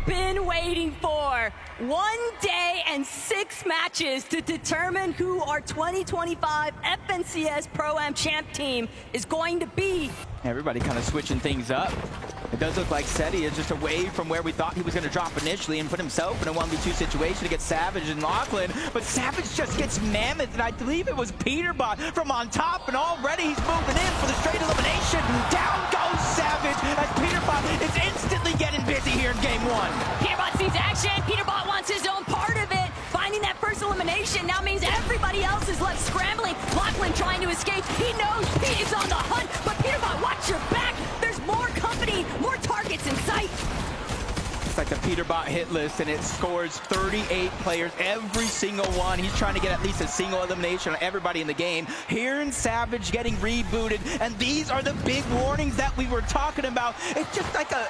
been waiting for. 1 day and 6 matches to determine who our 2025 FNCS Pro-Am champ team is going to be. Everybody kind of switching things up. It does look like Seti is just away from where we thought he was going to drop initially and put himself in a 1v2 situation against Savage and Lachlan. But Savage just gets mammoth, and I believe it was Peterbot from on top, and already he's moving in for the straight elimination. Down goes Savage as Peterbot is instantly getting busy here in game 1. Peterbot sees action. Peterbot wants his own part of it. Finding that first elimination now means everybody else is left scrambling. Lachlan trying to escape. He knows Pete is on the hunt, but Peterbot, watch your back. There's more company, more targets in sight. It's like the Peterbot hit list, and it scores 38 players, every single one. He's trying to get at least a single elimination on everybody in the game. Here in Savage getting rebooted, and these are the big warnings that we were talking about. It's just like a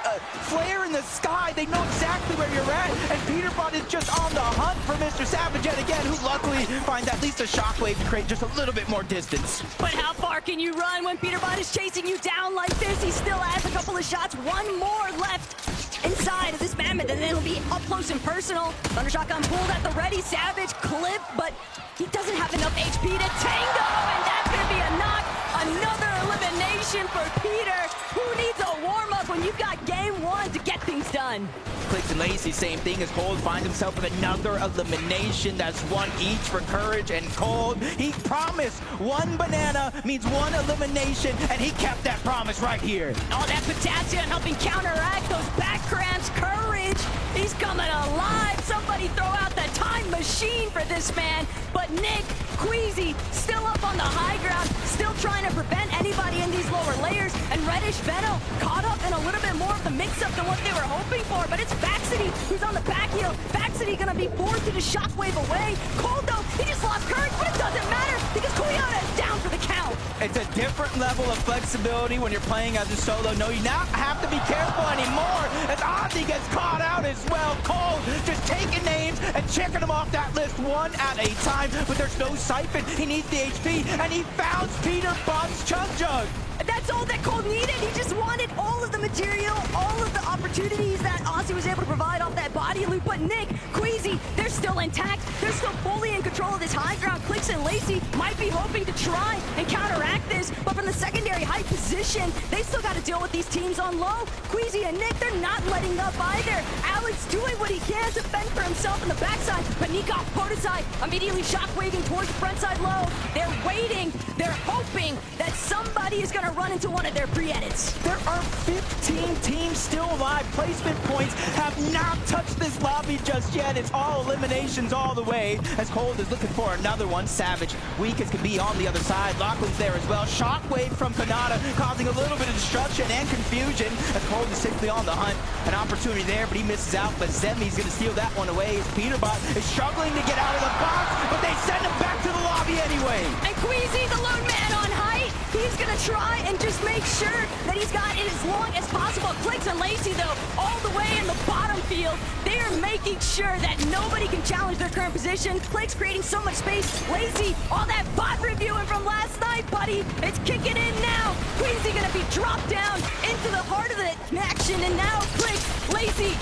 flare in the sky. They know exactly where you're at, and Peterbot is just on the hunt for Mr. Savage yet again, who luckily finds at least a shockwave to create just a little bit more distance. But how far can you run when Peterbot is chasing you down like this? He still has a couple of shots, one more left inside of this mammoth, and then it'll be up close and personal. Thunder Shotgun pulled at the ready. Savage clip, but he doesn't have enough HP to tango, and that's gonna be a knock. Another elimination for Peter. Who needs a warm-up when you've got game 1 to get things done? Clix and Lacy, same thing as Cold finds himself with another elimination. That's 1 each for Courage and Cold. He promised 1 banana means 1 elimination, and he kept that promise right here. All that potassium helping counteract those back cramps. Courage, he's coming alive. Somebody throw out the time machine for this man. But Nick, Queasy, still up on the high ground, still trying to prevent anybody in these lower layers. And Reddish Venom caught up in a little bit more of the mix-up than what they were hoping for. But it's Faxuty who's on the back heel. Faxuty gonna be forced to just shockwave away. Cold though, he just lost Courage, but it doesn't matter because Kuyana is down for the count. It's a different level of flexibility when you're playing as a solo. No, you not have to be careful anymore as Aussie gets caught out as well. Cold just taking names and checking them off that list 1 at a time, but there's no siphon. He needs the HP, and he found Peterbot's Chug Jug. That's all that Cold needed. He just wanted all of the material, all of the opportunities that Aussie was able to provide off that body loop. But Nick, Queasy, they're still intact. They're still fully in control of this high ground. Clix and Lacy might be hoping to try and counteract this, but from the secondary high position, they still got to deal with these teams on low. Queasy and Nick, they're not letting up either. Alex doing what he can to fend for himself on the backside, but Nikov, Podesai, immediately shockwaving towards the front side low. They're waiting. They're hoping that somebody is going to run into one of their pre-edits. There are 15 teams still alive. Placement points have not touched this lobby just yet. It's all eliminations all the way as Cold is looking for another one. Savage, weak as can be on the other side. Lachlan's there as well. Shockwave from Kanata causing a little bit of destruction and confusion as Cold is simply on the hunt. An opportunity there, but he misses out. But Zemi's going to steal that one away as Peterbot is struggling to get out of the box, but they send him back to the lobby anyway. And Queasy, the lone man on height, he's gonna try and just make sure that he's got it as long as possible. Clix and Lacy, though, all the way in the bottom field, they are making sure that nobody can challenge their current position. Clix creating so much space. Lacy, all that bot reviewing from last night, buddy. It's kicking in now. Queasy gonna be dropped down into the heart of the action, and now Clix, Lacy,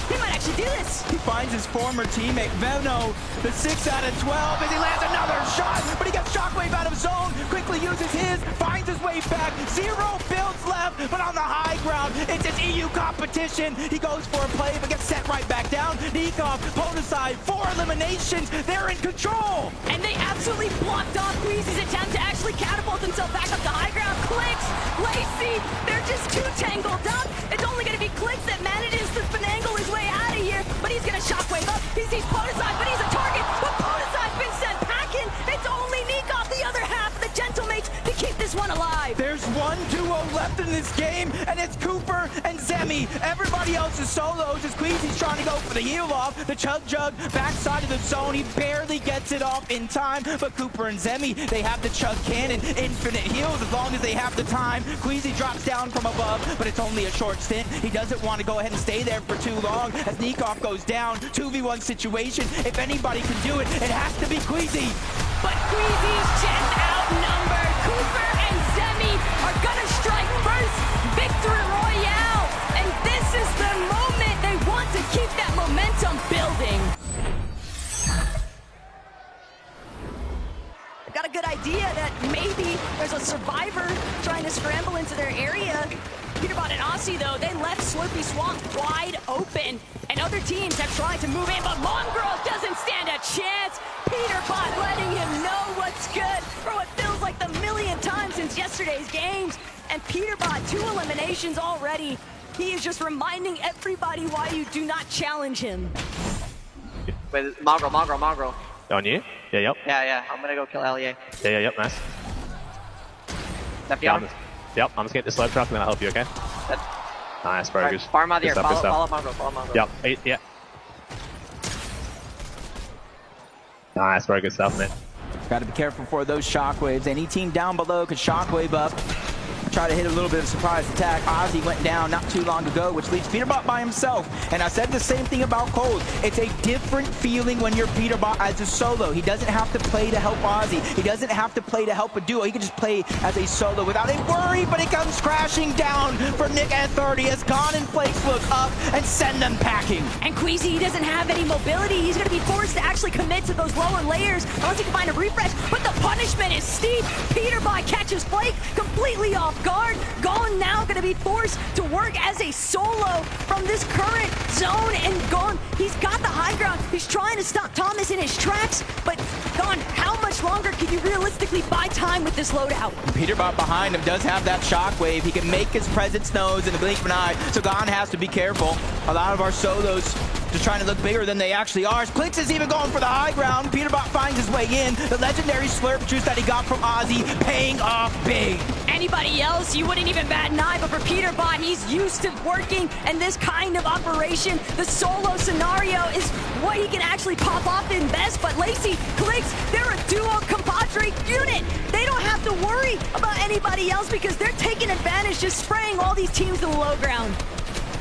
he might actually do this. He finds his former teammate, Veno, the 6 out of 12, as he lands another shot, but he gets Shockwave out of zone, quickly uses his, finds his way back, 0 builds left, but on the high ground, it's his EU competition. He goes for a play, but gets set right back down. Nikov, Podesai, 4 eliminations, they're in control. And they absolutely blocked off Queasy's attempt to actually catapult himself back up to high ground. Clix, Lacy, they're just too tangled up. It's only gonna be Clix that manages to finagle his way out of here, but he's gonna shockwave up. He sees Podesai, but he's a target. But Podesai's been sent packing. It's only Nikov, the other half of the Gentlemates, to keep this one alive. There's 1 duo left in this game, and it's Cooper and Zemi. Everybody else is solos as Queasy's trying to go for the heal off. The Chug Jug backside of the zone. He barely gets it off in time, but Cooper and Zemi, they have the Chug Cannon. Infinite heals as long as they have the time. Queasy drops down from above, but it's only a short stint. He doesn't want to go ahead and stay there for too long as Nikov goes down. 2v1 situation. If anybody can do it, it has to be Queasy. But Queasy's just outnumbered. Cooper and Zemi are gonna strike first. Victory Royale. And this is the moment that They want to keep that momentum building. Got a good idea that maybe there's a survivor trying to scramble into their area. Peterbot and Aussie, though, they left Slurpy Swamp wide open. And other teams have tried to move in, but Mongrel doesn't stand a chance. Peterbot letting him know what's good for what feels like the millionth time since yesterday's games. And Peterbot, 2 eliminations already. He is just reminding everybody why you do not challenge him. Wait, Mongrel. On you? Yeah, yep. Yeah, I'm gonna go kill LEA. Yeah, yep, nice. That Yeah, yep, I'm just getting the slope truck and then I'll help you, okay? Nice, very good. Farm out Good here, stuff, good follow stuff. Mongrel. Yep, yeah. Nice, very good stuff, man. Got to be careful for those shockwaves. Any team down below could shockwave up. Try to hit a little bit of surprise attack. Aussie went down not too long ago, which leaves Peterbot by himself. And I said the same thing about Cold. It's a different feeling when you're Peterbot as a solo. He doesn't have to play to help Aussie. He doesn't have to play to help a duo. He can just play as a solo without a worry, but it comes crashing down for Nick Eh 30 as Gone and Flakes look up and send them packing. And Queasy, he doesn't have any mobility. He's going to be forced to actually commit to those lower layers unless he can find a refresh. But the punishment is steep. Peterbot catches Flake completely off guard. Gone now going to be forced to work as a solo from this current zone. And Gone, he's got the high ground. He's trying to stop Thomas in his tracks. But Gone, how much longer can you realistically buy time with this loadout? Peterbot behind him does have that shockwave. He can make his presence known in the blink of an eye. So Gone has to be careful. A lot of our solos just trying to look bigger than they actually are. Clix is even going for the high ground. Peterbot finds his way in. The legendary slurp juice that he got from Aussie paying off big. Anybody else, you wouldn't even bat an eye, but for Peterbot, he's used to working in this kind of operation. The solo scenario is what he can actually pop off in best, but Lacy, Clix, they're a duo compadre unit. They don't have to worry about anybody else because they're taking advantage, just spraying all these teams to the low ground.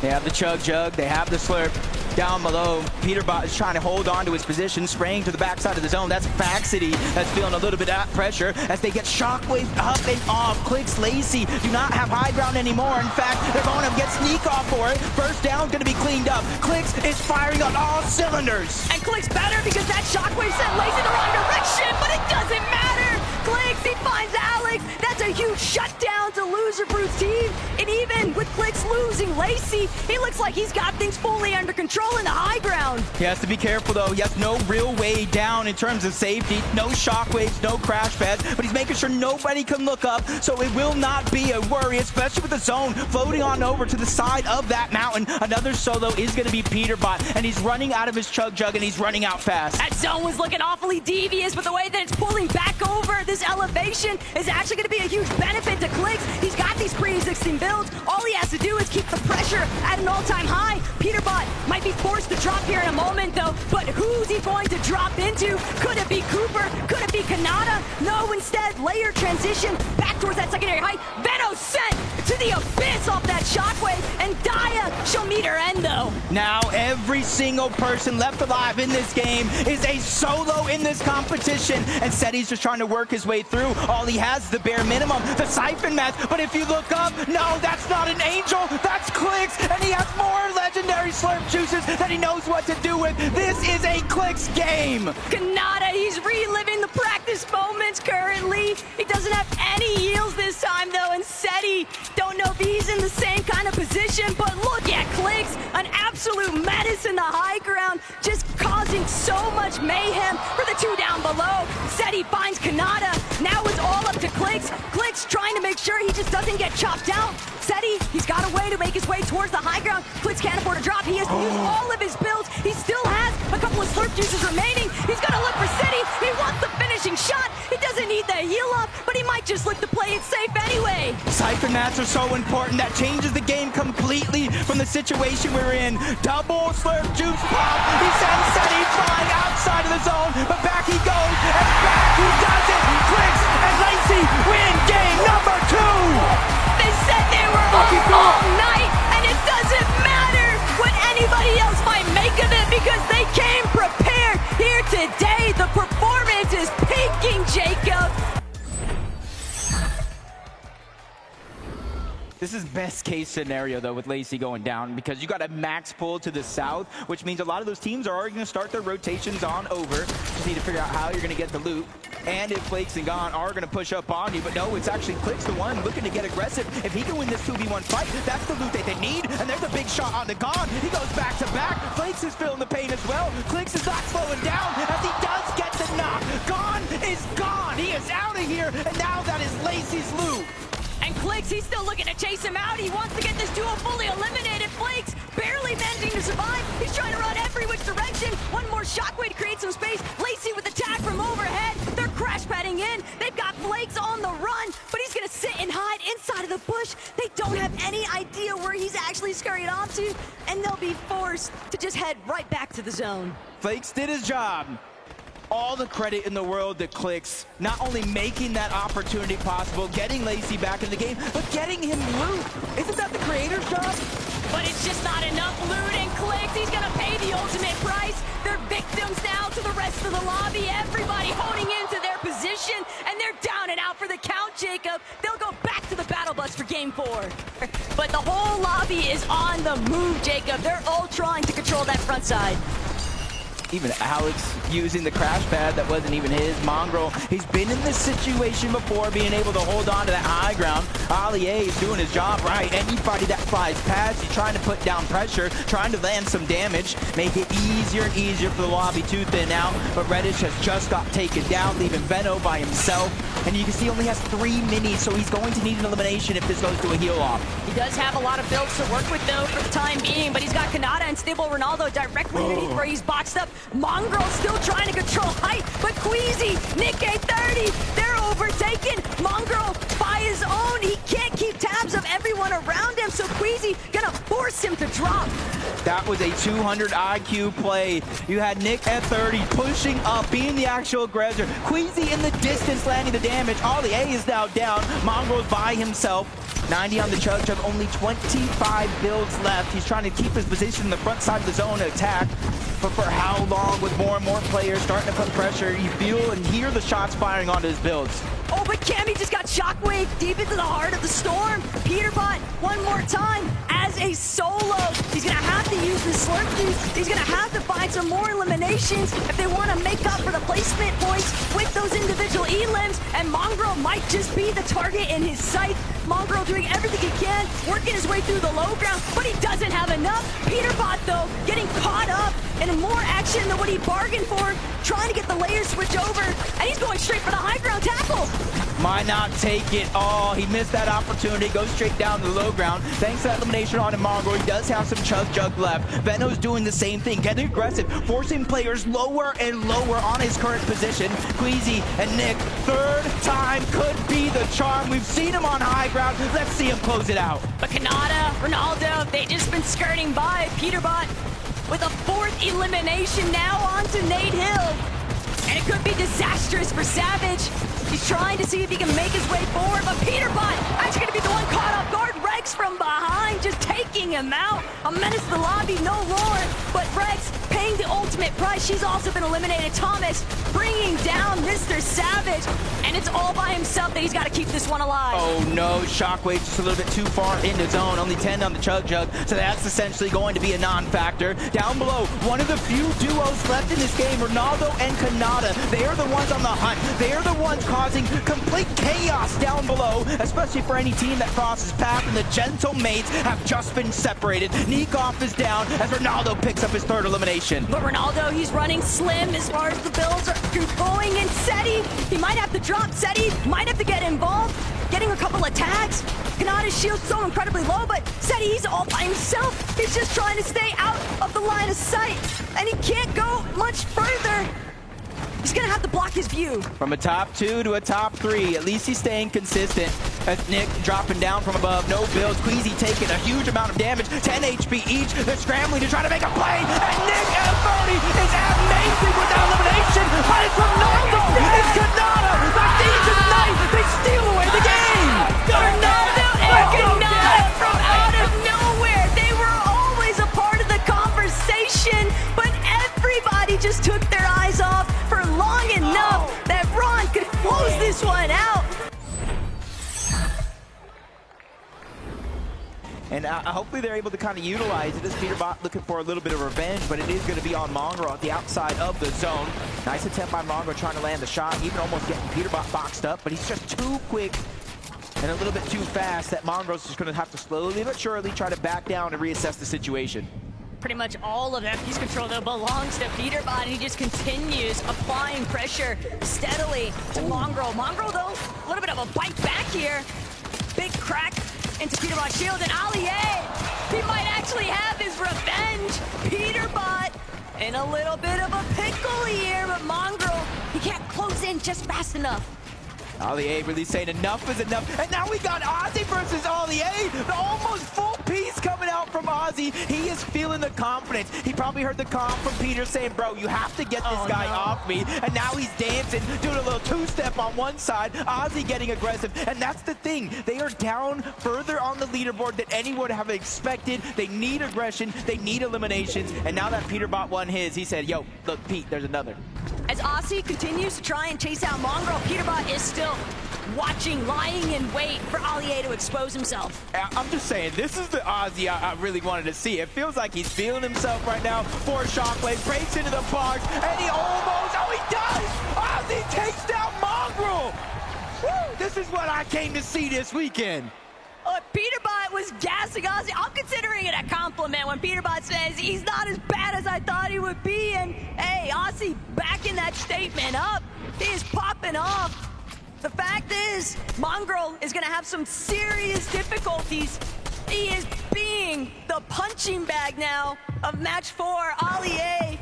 They have the chug jug, they have the slurp. Down below, Peterbot is trying to hold on to his position, spraying to the backside of the zone. That's Faxuty that's feeling a little bit of pressure as they get shockwaved up and off. Clix, Lacy do not have high ground anymore. In fact, they're going to get sneak off for it. First down going to be cleaned up. Clix is firing on all cylinders. And Clix better because that shockwave sent Lacy in the wrong direction, but it doesn't matter. Clix, he finds Alex. That's a huge shutdown to Loser Brute's team. And even with Clix losing Lacy, he looks like he's got things fully under control in the high ground. He has to be careful though. He has no real way down in terms of safety. No shockwaves, no crash pads, but he's making sure nobody can look up, so it will not be a worry, especially with the zone floating on over to the side of that mountain. Another solo is going to be Peterbot, and he's running out of his chug jug, and he's running out fast. That zone was looking awfully devious, but the way that it's pulling back over this elevation is actually going to be a huge benefit to Clix. He's got these pre-existing builds. All he has to do is keep the pressure at an all-time high. Peterbot might be forced to drop here in a moment though, but who's he going to drop into? Could it be Cooper? Could it be Kanata? No, instead, layer transition back towards that secondary height. Venom sent to the abyss off that shockwave, and Daya, she'll meet her end though. Now every single person left alive in this game is a solo in this competition, and Seti's just trying to work his way through. All he has is the bare minimum, the siphon match, but if you look up, no, that's not an angel, that's Clix, and he has more legendary slurp juices that he knows what to do with. This is a Clix game. Kanata, he's reliving the practice moments currently. He doesn't have any heals this time though, and Seti, don't know if he's in the same kind of position, but look at Clix, an absolute menace in the high ground, just causing so much mayhem for the two down below. Seti finds Kanata, now it's all up to Clix. Clix trying to make sure he just doesn't get chopped out. Seti, he's got a way to make his way towards the high ground. Clix can't afford a drop. He has to use all of his builds. He still has a couple of slurp juices remaining. He's gonna look for Seti. He wants the finishing shot. He doesn't need the heal up, but he might just look to play it safe anyway. Siphon mats are so important. That changes the game completely from the situation we're in. Double slurp juice pop. He sends Seti flying outside of the zone, but back he goes, and back he does it. Clix and Lacy win game number 2. They said they were on all night, and it doesn't matter what anybody else might make of it because they came prepared here today. The performance is peaking, Jacob. This is best case scenario though with Lacy going down because you got a max pull to the south, which means a lot of those teams are already going to start their rotations on over. Just need to figure out how you're going to get the loot. And if Flakes and Gon are going to push up on you, but no, it's actually Clix the one looking to get aggressive. If he can win this 2v1 fight, that's the loot that they need. And there's a big shot on the Gon. He goes back to back. Flakes is feeling the pain as well. Clix is not slowing down as he does get the knock. Gon is gone. He is out of here. And now that is Lacy's loot. And Clix, he's still looking to chase him out. He wants to get this duo fully eliminated. Flakes barely managing to survive. He's trying to run every which direction. One more shockwave to create some space. Lacy with the tag from overhead. They're crash padding in. They've got Flakes on the run, but he's going to sit and hide inside of the bush. They don't have any idea where he's actually scurried off to, and they'll be forced to just head right back to the zone. Flakes did his job. All the credit in the world to Clix, not only making that opportunity possible, getting Lacy back in the game, but getting him loot. Isn't that the creator's job? But it's just not enough loot, and Clix, he's gonna pay the ultimate price. They're victims now to the rest of the lobby. Everybody holding into their position, and they're down and out for the count, Jacob. They'll go back to the battle bus for game 4. But the whole lobby is on the move, Jacob. They're all trying to control that front side. Even Alex using the crash pad that wasn't even his. Mongrel, he's been in this situation before, being able to hold on to that high ground. AussieAntics is doing his job right. Anybody that flies past, he's trying to put down pressure, trying to land some damage, make it easier and easier for the lobby to thin out. But Reddish has just got taken down, leaving Veno by himself. And you can see he only has 3 minis, so he's going to need an elimination if this goes to a heal off. He does have a lot of builds to work with, though, for the time being, but he's got Kanata and Stable Ronaldo directly underneath where he's boxed up. Mongrel still trying to control height, but Queasy, Nick Eh 30, they're overtaken. Mongrel by his own, he can't keep tabs of everyone around him, so Queasy gonna force him to drop. That was a 200 IQ play. You had Nick at 30 pushing up, being the actual aggressor. Queasy in the distance landing the damage. AussieAntics is now down. Mongrel's by himself. 90 on the Chug, only 25 builds left. He's trying to keep his position in the front side of the zone to attack. But for how long, with more and more players starting to put pressure, you feel and hear the shots firing onto his builds. Oh, but Cammy just got shockwave deep into the heart of the storm. Peterbot, one more time, as a solo. He's gonna have to use the slurp juice. He's gonna have to find some more eliminations if they want to make up for the placement points with those individual elims. And Mongrel might just be the target in his sight. Mongrel doing everything he can, working his way through the low ground, but he doesn't have enough. Peterbot, though, getting caught up in more action than what he bargained for, trying to get the layer switch over, and he's going straight for the high ground tackle. Might not take it all. He missed that opportunity. Goes straight down to the low ground. Thanks to that elimination on him, Mongrel. He does have some Chug left. Veno's doing the same thing, getting aggressive, forcing players lower and lower on his current position. Queasy and Nick, third time could be the charm. We've seen him on high ground. Let's see him close it out. But Kanata, Ronaldo, they just been skirting by. Peterbot with a 4th elimination now onto Nate Hill. And it could be disastrous for Savage. He's trying to see if he can make his way forward, but Peterbot actually gonna be the one caught off guard. Rex from behind, just taking him out. A menace to the lobby, no more. But Rex paying the ultimate price. She's also been eliminated. Thomas bringing down Mr. Savage. And it's all by himself that he's got to keep this one alive. Oh no, Shockwave just a little bit too far into zone. Only 10 on the Chug. So that's essentially going to be a non-factor. Down below, one of the few duos left in this game, Ronaldo and Kanata. They are the ones on the hunt. They are the ones causing complete chaos down below, especially for any team that crosses path, and the Gentle Mates have just been separated. Nikoff is down as Ronaldo picks up his 3rd elimination. But Ronaldo, he's running slim as far as the builds are going, and Seti, he might have to drop. Seti might have to get involved, getting a couple of tags. Kanata's shield's so incredibly low, but Seti, he's all by himself. He's just trying to stay out of the line of sight, and he can't go much further. He's gonna have to block his view. From a top 2 to a top 3, at least he's staying consistent. As Nick dropping down from above, no builds. Queasy taking a huge amount of damage, 10 HP each. They're scrambling to try to make a play, and Nick at 30 is amazing with that elimination. But it's Ronaldo, it's Kanata, the Thieves of Night, they steal away the game. Ronaldo and Kanata from out of nowhere. They were always a part of the conversation, but everybody just took their eyes off for long enough that Ron could close this one out. And hopefully they're able to kind of utilize it as Peterbot looking for a little bit of revenge, but it is going to be on Mongrel at the outside of the zone. Nice attempt by Mongrel trying to land the shot, even almost getting Peterbot boxed up, but he's just too quick and a little bit too fast that Mongrel's just going to have to slowly but surely try to back down and reassess the situation. Pretty much all of FP's control, though, belongs to Peterbot, and he just continues applying pressure steadily to Mongrel. Mongrel, though, a little bit of a bite back here. Big crack into Peterbot's shield, and Ali, he might actually have his revenge. Peterbot in a little bit of a pickle here, but Mongrel, he can't close in just fast enough. Ali really saying enough is enough. And now we got Aussie versus Ali. The almost full piece coming out from Aussie. He is feeling the confidence. He probably heard the comp from Peter saying, bro, you have to get this guy off me. And now he's dancing, doing a little two-step on one side. Aussie getting aggressive. And that's the thing. They are down further on the leaderboard than anyone would have expected. They need aggression. They need eliminations. And now that Peterbot won his, he said, yo, look, Pete, there's another. As Aussie continues to try and chase out Mongrel, Peterbot is still watching, lying in wait for Ali to expose himself. I'm just saying, this is the Aussie I really wanted to see. It feels like he's feeling himself right now. For Shockwave, breaks into the box, and he almost, oh, he does! Aussie takes down Mongrel! Woo! This is what I came to see this weekend. Peterbot was gassing Aussie. I'm considering it a compliment when Peterbot says he's not as bad as I thought he would be. And hey, Aussie backing that statement up. He is popping off. The fact is, Mongrel is going to have some serious difficulties. He is being the punching bag now of match 4. Ali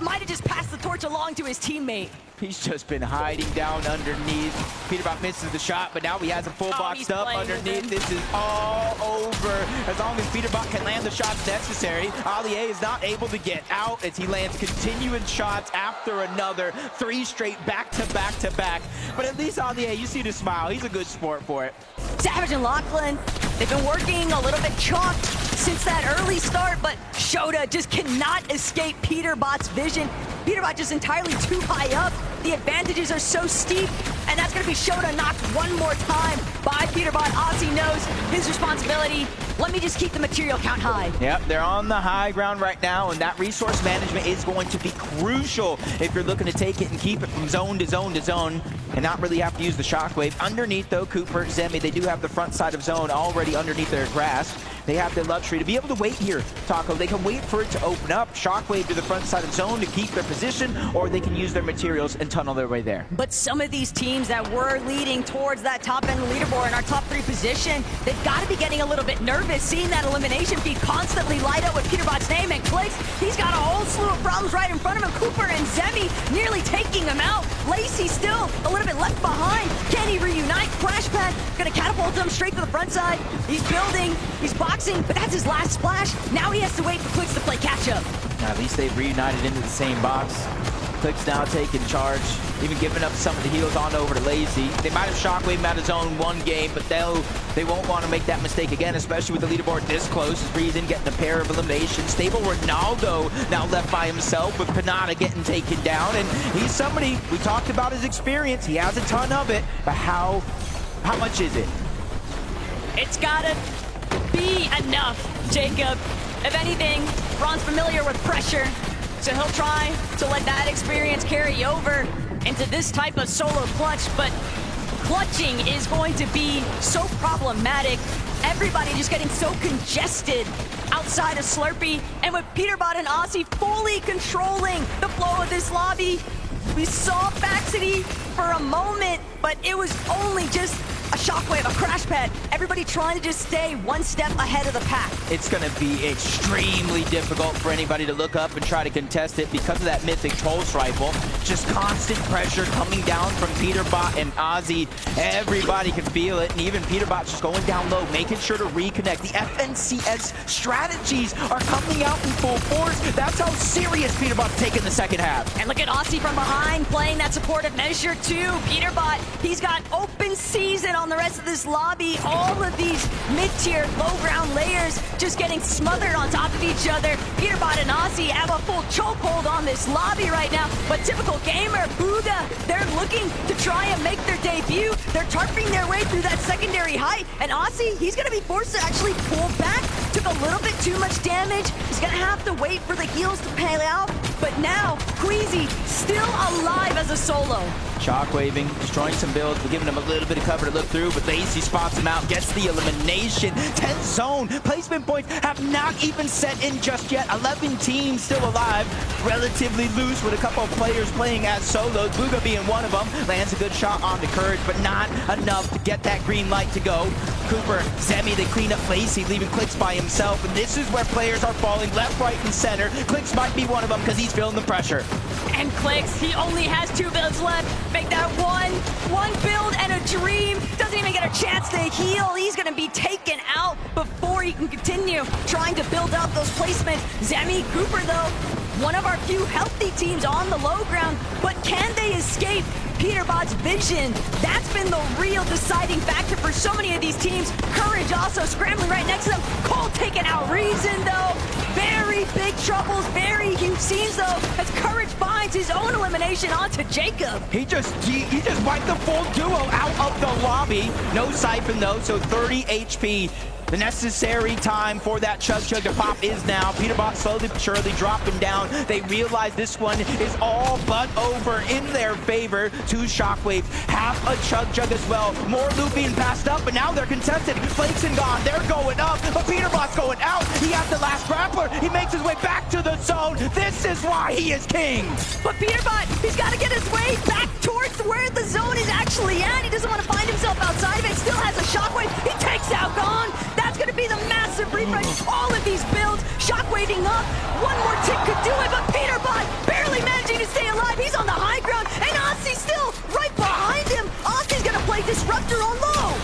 might have just passed the torch along to his teammate. He's just been hiding down underneath. Peterbot misses the shot, but now he has a full boxed up underneath. This is all over. As long as Peterbot can land the shots necessary, Ali is not able to get out as he lands continuing shots after another. 3 straight back to back to back. But at least Ali, you see the smile. He's a good sport for it. Savage and Lachlan, they've been working a little bit chalked since that early start, but Shota just cannot escape Peterbot's vision. Peterbot just entirely too high up. The advantages are so steep, and that's going to be Shota knocked one more time by Peterbot. Aussie knows his responsibility. Let me just keep the material count high. Yep, they're on the high ground right now, and that resource management is going to be crucial if you're looking to take it and keep it from zone to zone to zone and not really have to use the shockwave. Underneath, though, Cooper, Zemi, they do have the front side of zone already underneath their grasp. They have the luxury to be able to wait here, Taco. They can wait for it to open up, shockwave to the front side of zone to keep their position, or they can use their materials and tunnel their way there. But some of these teams that were leading towards that top end leaderboard in our top 3 position, they've got to be getting a little bit nervous seeing that elimination feed constantly light up with Peterbot's name and Clix. He's got a whole slew of problems right in front of him. Cooper and Zemi nearly taking him out. Lacy still a little bit left behind. Can he reunite? Crash pad gonna catapult him straight to the front side. He's building, he's boxing, but that's his last splash. Now he has to wait for Clix to play catch up. Now, at least they've reunited into the same box. Clix now taking charge, even giving up some of the heals on over to Lazy. They might have shockwave out of zone one game, but they won't want to make that mistake again, especially with the leaderboard this close. As Rezon getting a pair of eliminations. Stable Ronaldo now left by himself with Panada getting taken down, and he's somebody, we talked about his experience. He has a ton of it, but how much is it? It's gotta be enough, Jacob. If anything, Ron's familiar with pressure, so he'll try to let that experience carry over into this type of solo clutch, but clutching is going to be so problematic. Everybody just getting so congested outside of Slurpee, and with Peterbot and Aussie fully controlling the flow of this lobby, we saw Faxuty for a moment, but it was only just a shockwave, a crash pad. Everybody trying to just stay one step ahead of the pack. It's going to be extremely difficult for anybody to look up and try to contest it because of that mythic pulse rifle. Just constant pressure coming down from Peterbot and Aussie. Everybody can feel it, and even Peterbot's just going down low, making sure to reconnect. The FNCS strategies are coming out in full force. That's how serious Peterbot's taking the second half. And look at Aussie from behind, playing that supportive measure too. Peterbot, he's got open open season on the rest of this lobby. All of these mid-tier, low-ground layers just getting smothered on top of each other. Peterbot and Aussie have a full chokehold on this lobby right now, but typical gamer, Buga, they're looking to try and make their debut. They're tarping their way through that secondary height, and Aussie, he's gonna be forced to actually pull back. Took a little bit too much damage. He's gonna have to wait for the heals to pay out, but now, Queasy still alive as a solo. Shockwaving, destroying some builds, but giving him a little bit of cover to look through, but Lacy spots him out, gets the elimination. 10th zone, placement points have not even set in just yet. 11 teams still alive, relatively loose with a couple of players playing as solos, Buga being one of them. Lands a good shot onto Courage, but not enough to get that green light to go. Cooper, Zemi, they clean up Lacy, leaving Clix by himself, and this is where players are falling left, right, and center. Clix might be one of them because he's feeling the pressure. And Clix, he only has 2 builds left. Make that one build and a dream. Doesn't even get a chance to heal. He's gonna be taken out before he can continue trying to build up those placements. Zemi, Cooper though, one of our few healthy teams on the low ground, but can they escape Peterbot's vision? That's been the real deciding factor for so many of these teams. Courage also scrambling right next to them. Cole taking out Rezon though. Very big troubles, very huge scenes though, as Courage finds his own elimination onto Jacob. He just wiped the full duo out of the lobby. No siphon though, so 30 HP. The necessary time for that Chug to pop is now. Peterbot slowly but surely dropping down. They realize this one is all but over in their favor. 2 Shockwaves, half a Chug as well. More loot being passed up, but now they're contested. Flakes and gone, they're going up, but Peterbot's going out. He has the last grappler. He makes his way back to the zone. This is why he is king. But Peterbot, he's got to get his way back towards where the zone is actually at. He doesn't want to find himself outside of it. Still has a Shockwave. He takes out Gone. That's going to be the massive refresh. All of these builds, Shockwaving up. One more tick could do it, but Peterbot barely managing to stay alive. He's on the high ground, and Aussie still right behind him. Aussie's going to play Disruptor on low.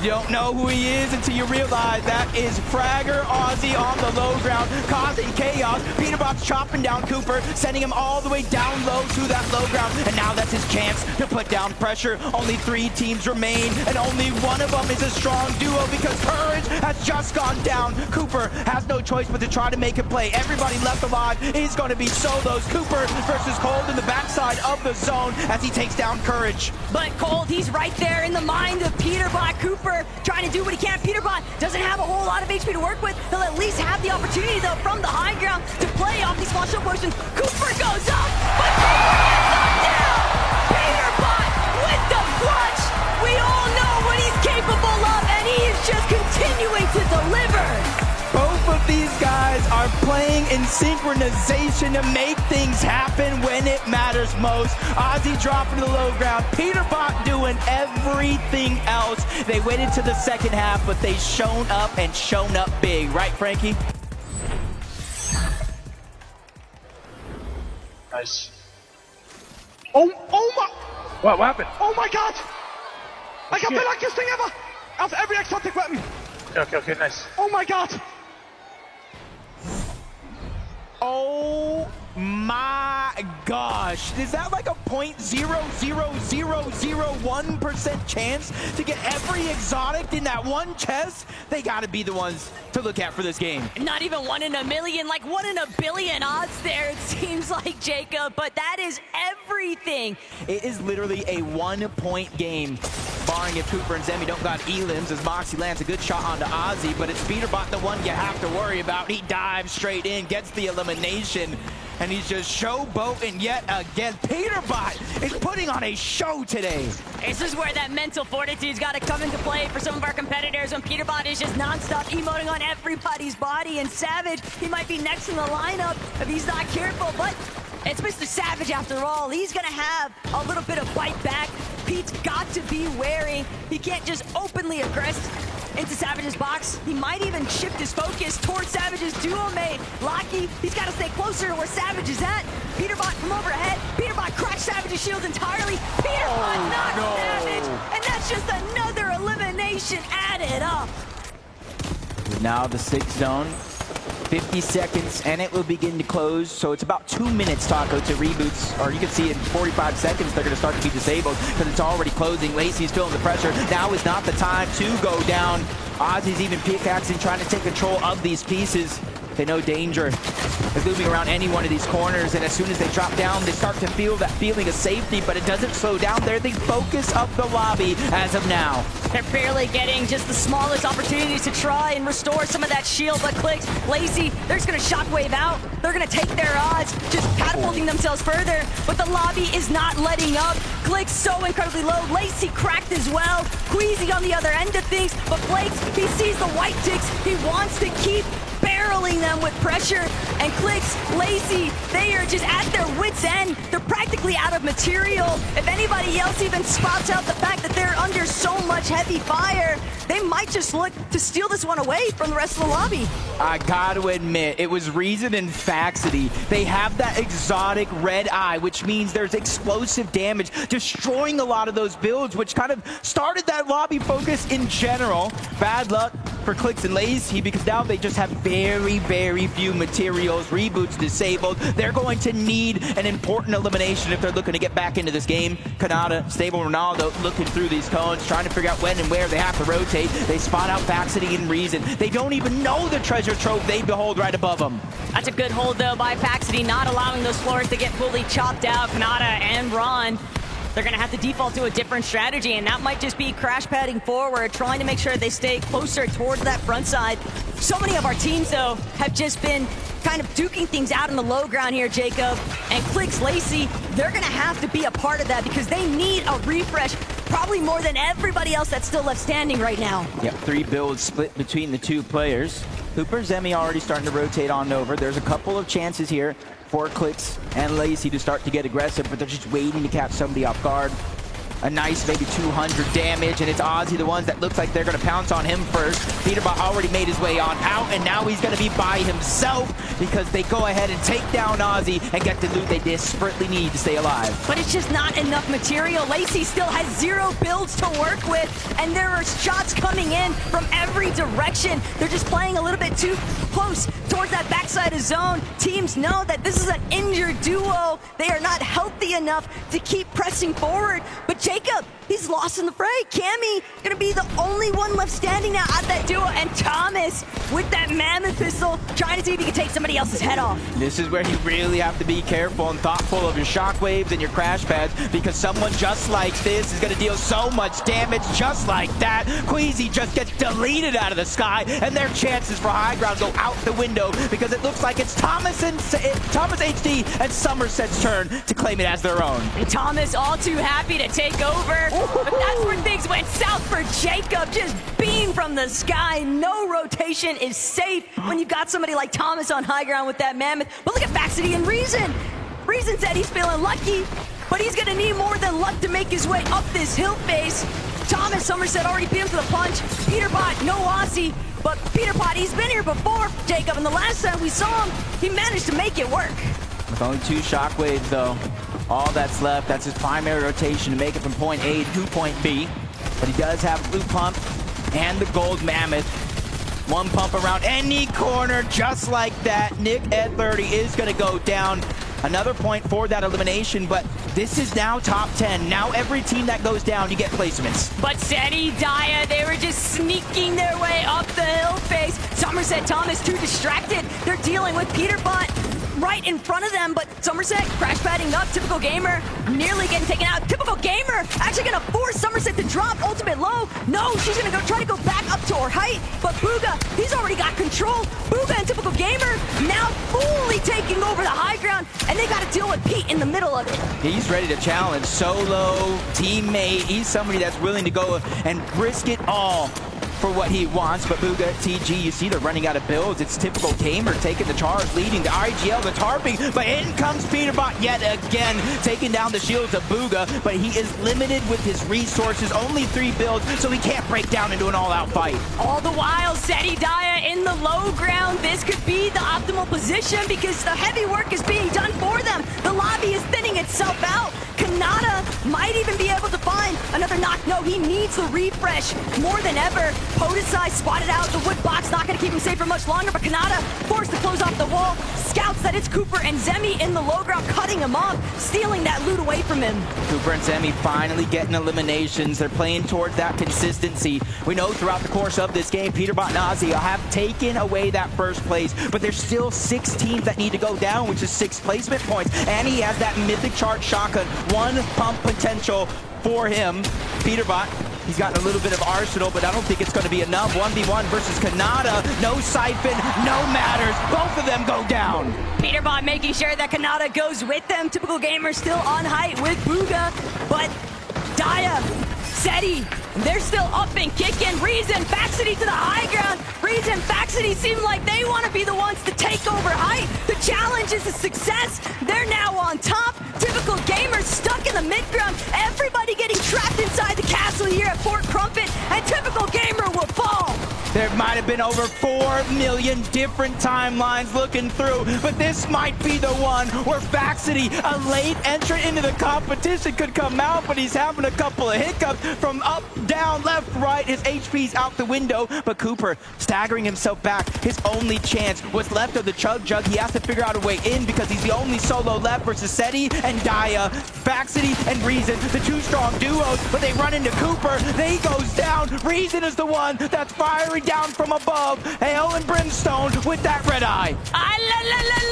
You don't know who he is until you realize that is Fragger Aussie on the low ground, causing chaos. Peterbot's chopping down Cooper, sending him all the way down low to that low ground, and now that's his chance to put down pressure. Only 3 teams remain, and only one of them is a strong duo because Courage has just gone down. Cooper has no choice but to try to make a play. Everybody left alive is going to be solos. Cooper versus Cold in the backside of the zone as he takes down Courage. But Cold, he's right there in the mind of Peterbot. Cooper trying to do what he can. Peterbot doesn't have a whole lot of HP to work with. He'll at least have the opportunity, though, from the high ground to play off these flash up potions. Cooper goes up, but Cooper gets knocked down! Peterbot with the clutch! We all know what he's capable of, and he is just continuing to deliver! Both of these guys are playing in synchronization to make things happen when it matters most. Aussie dropping to the low ground, Peterbot doing everything else. They waited to the second half, but they shown up and shown up big. Right, Frankie? Nice. Oh my! What happened? Oh my god! I got the luckiest thing ever! Out of every exotic weapon! Okay, nice. Oh my god! Oh my gosh. Is that like a 0.00001% chance to get every exotic in that one chest? They gotta be the ones to look at for this game. Not even 1 in a million, like 1 in a billion odds there, it seems like, Jacob, but that is everything. It is literally a 1-point game, barring if Cooper and Zemi don't got elims, as Moxie lands a good shot onto Aussie, but it's Peterbot the one you have to worry about. He dives straight in, gets the elimination, and he's just showboating yet again. Peterbot is putting on a show today. This is where that mental fortitude's got to come into play for some of our competitors when Peterbot is just non-stop emoting on everybody's body, and Savage, he might be next in the lineup if he's not careful, but it's Mr. Savage after all. He's gonna have a little bit of bite back. Pete's got to be wary. He can't just openly aggress into Savage's box. He might even shift his focus towards Savage's duo mate. Locky, he's got to stay closer to where Savage is at. Peterbot from overhead. Peterbot cracks Savage's shield entirely. Peterbot knocks Savage, and that's just another elimination added up. Now the 6th zone. 50 seconds, and it will begin to close. So it's about 2 minutes, Taco, to reboots. Or you can see in 45 seconds, they're going to start to be disabled because it's already closing. Lacy's feeling the pressure. Now is not the time to go down. Aussie's even pickaxing, trying to take control of these pieces. They know danger is looming around any one of these corners, and as soon as they drop down, they start to feel that feeling of safety, but it doesn't slow down. They're the focus of the lobby as of now. They're barely getting just the smallest opportunities to try and restore some of that shield, but Clix, Lacy, they're just gonna shockwave out. They're gonna take their odds, just catapulting themselves further, but the lobby is not letting up. Clix so incredibly low, Lacy cracked as well. Queasy on the other end of things, but Flakes, he sees the white ticks, he wants to keep barreling them with pressure, and Clix, Lacy, they are just at their wits' end. They're practically out of material. If anybody else even spots out the fact that they're under so much heavy fire, they might just look to steal this one away from the rest of the lobby. I gotta admit, it was Rezon and Faxuty. They have that exotic red eye, which means there's explosive damage, destroying a lot of those builds, which kind of started that lobby focus in general. Bad luck for Clix and Lacy, because now they just have very, very few materials. Reboots disabled. They're going to need an important elimination if they're looking to get back into this game. Kanata, Stable Ronaldo looking through these cones, trying to figure out when and where they have to rotate. They spot out Faxuty and Rezon. They don't even know the treasure trove they behold right above them. That's a good hold, though, by Faxuty, not allowing those floors to get fully chopped out. Kanata and Ron, they're going to have to default to a different strategy, and that might just be crash padding forward, trying to make sure they stay closer towards that front side. So many of our teams, though, have just been kind of duking things out in the low ground here, Jacob. And Clix, Lacy, they're going to have to be a part of that because they need a refresh, probably more than everybody else that's still left standing right now. Yep, 3 builds split between the 2 players. Hooper, Zemi already starting to rotate on over. There's a couple of chances here for Clix and Lacy to start to get aggressive, but they're just waiting to catch somebody off guard. A nice maybe 200 damage, and it's Aussie, the ones that looks like they're going to pounce on him first. Peterbot already made his way on out, and now he's going to be by himself because they go ahead and take down Aussie and get the loot they desperately need to stay alive. But it's just not enough material. Lacy still has 0 builds to work with, and there are shots coming in from every direction. They're just playing a little bit too close towards that backside of zone. Teams know that this is an injured duo. They are not healthy enough to keep pressing forward, but Jacob, he's lost in the fray. Cammy gonna be the only one left standing now at that duo, and Thomas with that mammoth pistol trying to see if he can take somebody else's head off. This is where you really have to be careful and thoughtful of your shockwaves and your crash pads, because someone just like this is gonna deal so much damage just like that. Queasy just gets deleted out of the sky, and their chances for high ground go out the window because it looks like it's Thomas HD and Somerset's turn to claim it as their own. And Thomas all too happy to take over, but that's where things went south for Jacob. Just beam from the sky. No rotation is safe when you've got somebody like Thomas on high ground with that mammoth. But look at Faxuty and Rezon. Rezon said he's feeling lucky, but he's gonna need more than luck to make his way up this hill face. Thomas, Somerset already beamed to the punch. Peterbot, no Aussie, but Peterbot, he's been here before, Jacob, and the last time we saw him, he managed to make it work. With only 2 shockwaves, though, all that's left, that's his primary rotation to make it from point A to point B. But he does have blue pump and the gold mammoth. 1 pump around any corner, just like that. Nick Eh 30 is going to go down. Another point for that elimination, but this is now top 10. Now every team that goes down, you get placements. But Seti, Daya, they were just sneaking their way up the hill face. Somerset, Thomas, too distracted. They're dealing with Peterbot right in front of them, but Somerset crash padding up. Typical Gamer nearly getting taken out. Typical Gamer actually gonna force Somerset to drop ultimate low. No, she's gonna try to go back up to her height, but Booga, he's already got control. Booga and Typical Gamer now fully taking over the high ground, and they gotta deal with Pete in the middle of it. He's ready to challenge. Solo, teammate, he's somebody that's willing to go and risk it all for what he wants. But Booga, TG, you see they're running out of builds. It's Typical Gamer taking the charge, leading the IGL, the tarping, but in comes Peterbot yet again, taking down the shields of Booga, but he is limited with his resources, only 3 builds, so he can't break down into an all-out fight. All the while, Seti Daya in the low ground. This could be the optimal position because the heavy work is being done for them. The lobby is thinning itself out. Kanata might even be able to find find another knock. No, he needs the refresh more than ever. Podesai spotted out. The wood box not going to keep him safe for much longer, but Kanata forced to close off the wall. Scouts that it's Cooper and Zemi in the low ground, cutting him off, stealing that loot away from him. Cooper and Zemi finally getting eliminations. They're playing towards that consistency. We know throughout the course of this game, Peterbot and Aussie have taken away that first place, but there's still 6 teams that need to go down, which is 6 placement points. And he has that mythic chart shotgun, 1 pump potential for him. Peterbot, he's gotten a little bit of arsenal, but I don't think it's going to be enough. 1v1 versus Kanata. No siphon, no matters. Both of them go down. Peterbot making sure that Kanata goes with them. Typical Gamer still on height with Booga, but Daya, Seti, they're still up and kicking. Rezon, Faxuty to the high ground. Rezon, Faxuty seem like they want to be the ones to take over height. The challenge is a success. They're now on top. Typical Gamers stuck in the mid-ground. Everybody getting trapped inside the castle here at Fort Crumpet, and Typical Gamer will fall. There might have been over 4 million different timelines looking through, but this might be the one where Faxuty, a late entrant into the competition, could come out, but he's having a couple of hiccups from up, down, left, right. His HP's out the window, but Cooper staggering himself back. His only chance was left of the Chug Jug. He has to figure out a way in because he's the only solo left versus Seti and Daya. Faxuty and Rezon, the 2 strong duos, but they run into Cooper. He goes down. Rezon is the one that's firing down from above. Hail and brimstone with that red eye. I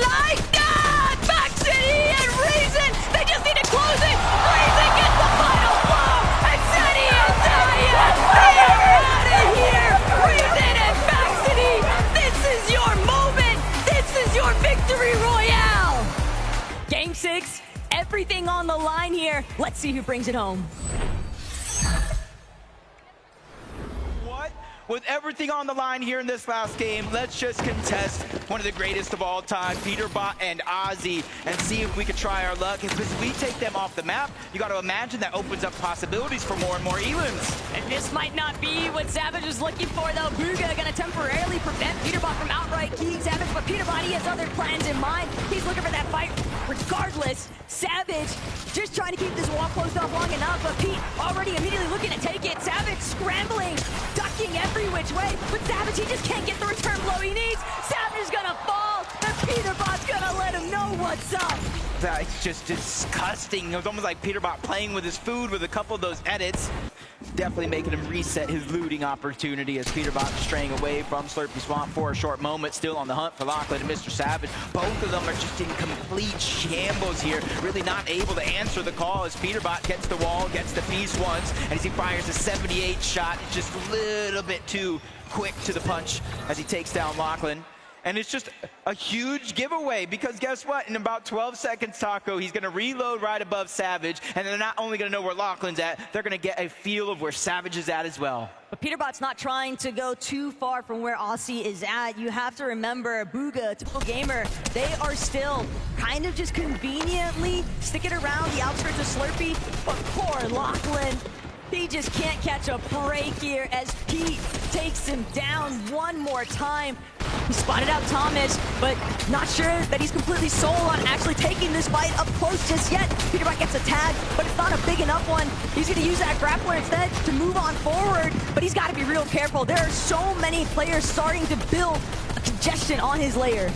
like that! Faxuty and Rezon, they just need to close it. Rezon gets the final blow, and Seti and Daya, they are out of here. Rezon and Faxuty, this is your moment. This is your victory royale. Game 6, everything on the line here. Let's see who brings it home. With everything on the line here in this last game, let's just contest one of the greatest of all time, Peterbot and Aussie, and see if we can try our luck. If we take them off the map, you got to imagine that opens up possibilities for more and more elims. And this might not be what Savage was looking for, though. Booga gonna temporarily prevent Peterbot from outright keying Savage, but Peterbot, he has other plans in mind. He's looking for that fight regardless. Savage just trying to keep this wall closed off long enough, but Pete already immediately looking to take it. Savage scrambling, ducking every which way, but Savage, he just can't get the return blow he needs. Savage is gonna fall, and Peterbot's gonna let him know what's up. That's just disgusting. It was almost like Peterbot playing with his food with a couple of those edits. Definitely making him reset his looting opportunity as Peterbot straying away from Slurpy Swamp for a short moment, still on the hunt for Lachlan and Mr. Savage. Both of them are just in complete shambles here, really not able to answer the call as Peterbot gets the wall, gets the piece once, and as he fires a 78 shot, it's just a little bit too quick to the punch as he takes down Lachlan. And it's just a huge giveaway because guess what? In about 12 seconds, Taco, he's going to reload right above Savage, and they're not only going to know where Lachlan's at, they're going to get a feel of where Savage is at as well. But Peterbot's not trying to go too far from where Aussie is at. You have to remember, Booga, Typical Gamer, they are still kind of just conveniently sticking around the outskirts of Slurpy, but poor Lachlan, he just can't catch a break here as Pete takes him down one more time. He spotted out Thomas, but not sure that he's completely sold on actually taking this fight up close just yet. Peterbot gets a tag, but it's not a big enough one. He's going to use that grappler instead to move on forward, but he's got to be real careful. There are so many players starting to build a congestion on his layer.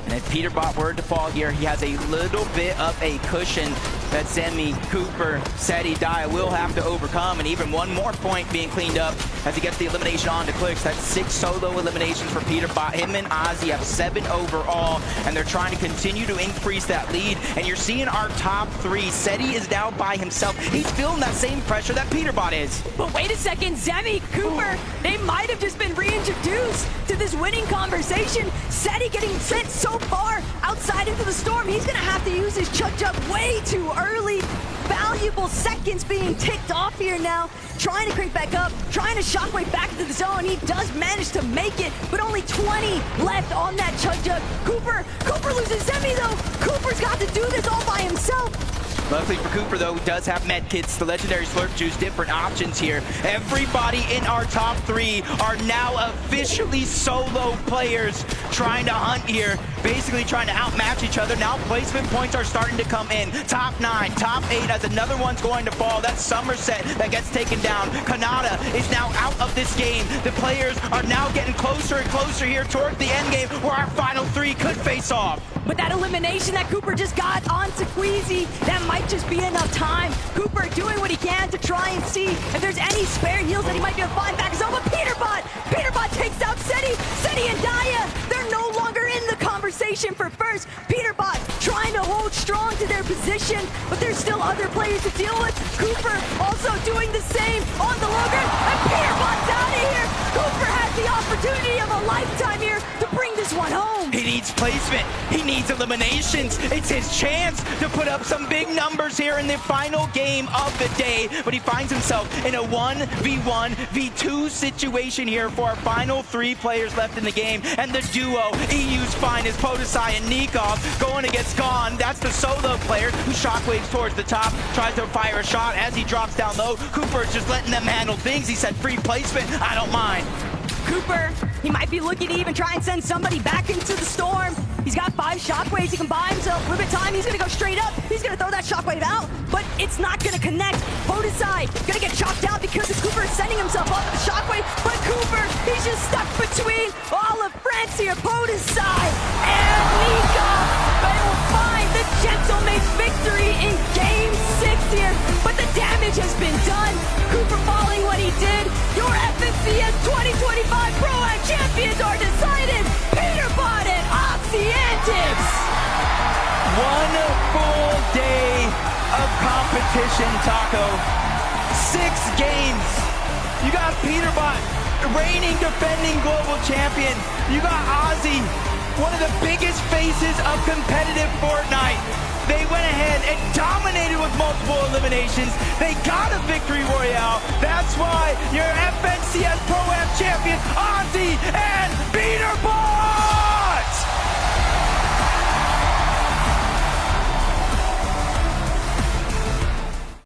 And if Peterbot were to fall here, he has a little bit of a cushion that Zemi, Cooper, Seti, Daya will have to overcome, and even one more point being cleaned up as he gets the elimination on to Clix. That's 6 solo eliminations for Peterbot. Him and Aussie have 7 overall, and they're trying to continue to increase that lead. And you're seeing our top 3. Seti is now by himself. He's feeling that same pressure that Peterbot is. But wait a second, Zemi, Cooper, they might have just been reintroduced to this winning conversation. Seti getting sent so far outside into the storm, he's gonna have to use his Chug Jug way too early. Valuable seconds being ticked off here now. Trying to crank back up, trying to shockwave back into the zone. He does manage to make it, but only 20 left on that Chug Jug. Cooper loses Zemi though. Cooper's got to do this all by himself. Luckily for Cooper, though, he does have medkits, the legendary Slurp Juice, different options here. Everybody in our top 3 are now officially solo players trying to hunt here. basically trying to outmatch each other. Now placement points are starting to come in. Top 9, top 8 as another one's going to fall. That's Somerset that gets taken down. Kanata is now out of this game. The players are now getting closer and closer here towards the end game where our final 3 could face off. But that elimination that Cooper just got onto Queasy, that might just be enough time. Cooper doing what he can to try and see if there's any spare heals that he might be able to find back. But Peterbot takes out Seti and Daya. They're no longer in the conversation for first. Peterbot trying to hold strong to their position, but there's still other players to deal with. Cooper also doing the same on the low ground, and Peterbot's out of here. Cooper has the opportunity of a lifetime here to bring this one home. He needs placement. He needs eliminations. It's his chance to put up some big numbers here in the final game of the day, but he finds himself in a 1v1, v2 situation here for our final 3 players left in the game, and the duo, EU's finest, Podesai and Nikov, going against Gone. That's the solo player who shockwaves towards the top, tries to fire a shot as he drops down low. Cooper's just letting them handle things. He said free placement, I don't mind. Cooper, he might be looking to even try and send somebody back into the storm. He's got 5 shockwaves. He can buy himself a little bit of time. He's going to go straight up. He's going to throw that shockwave out, but it's not going to connect. Podesai going to get chopped out because Cooper is sending himself off with the shockwave, but Cooper, he's just stuck between all of France here. Podesai and Nikov, they will find the gentleman's victory in Game 6 here, but the damage has been done. Cooper falling what he did. Your FNCS 2025 Pro-Am champions are decided. Peterbot and AussieAntics. One full day of competition, Taco. 6 games. You got Peterbot, reigning defending global champion. You got Aussie, one of the biggest faces of competitive Fortnite. They went ahead and dominated with multiple eliminations. They got a Victory Royale. That's why your FNCS Pro-Am champion, Aussie and Peterbot!